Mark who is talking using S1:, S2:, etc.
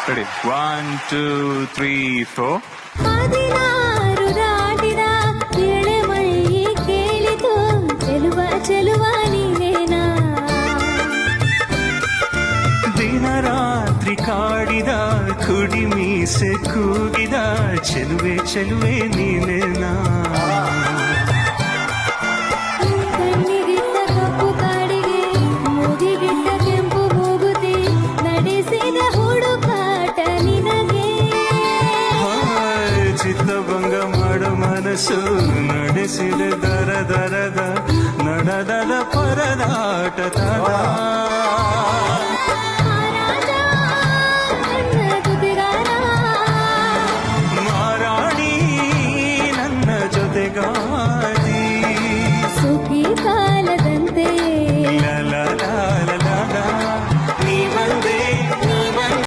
S1: ready 1 2 3 4
S2: 16 ದಾಟಿದ ಎಳೆಮೈ ಕೇಳಿತು ಚೆಲುವ ಚೆಲುವ ನೀನೇನಾ
S3: ದಿನ ರಾತ್ರಿ ಕಾಡಿದ ಕುಡಿ ಮೀಸೆ ಕೂಗಿದ ಚೆಲುವೆ ಚೆಲುವೆ ನೀನೇನಾ
S2: ಕಣ್ಣಿಗಿಟ್ಟ ಕಪ್ಪು ಕಾಡಿಗೆ ಮೂಗಿಗಿಟ್ಟ ಕೆಂಪು ಮೂಗುತಿ ನಡೆಸಿದ ಹುಡುಕಾಟ ನಿನಗೆ
S3: ಚಿತ್ತಭಂಗ ಮಾಡೋ ಮನಸ್ಸು ನಡೆಸಿದ ದರದ ನಡದದ ಪರದಾಟ